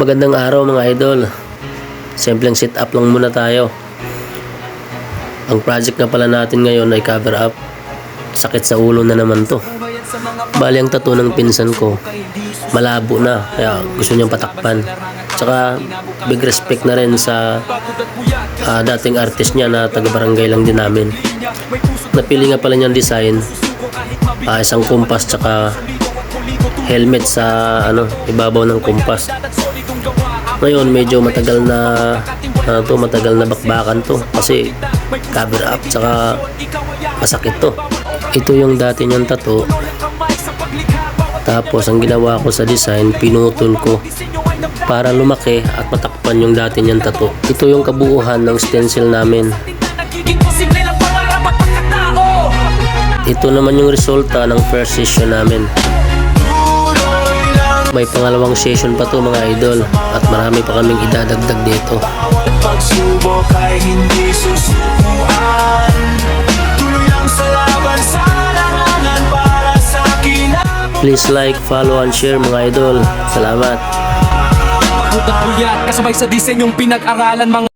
Magandang araw mga idol. Simpleng sit up lang muna tayo. Ang project na pala natin ngayon ay cover up. Sakit sa ulo na naman to. Bali ang tattoo ng pinsan ko malabo na, kaya gusto niyang patakpan. Tsaka big respect na rin sa dating artist niya na taga barangay lang din namin. Napili nga pala niyang design isang kumpas tsaka helmet sa ibabaw ng kumpas. Ngayon medyo matagal na bakbakan to kasi cover up tsaka masakit to. Ito yung dati niyang tattoo. Tapos ang ginawa ko sa design, pinutol ko para lumaki at matakpan yung dati niyang tattoo. Ito yung kabuuan ng stencil namin. Ito naman yung resulta ng first session namin. May pangalawang session pa to mga idol at marami pa kaming idadagdag dito. Pagsubok ay hindi susukuan. Tuloy lang sa laban sa larangan para sa akin. Please like, follow, and share mga idol. Salamat. Kasabay sa disenyong pinag-aralan mga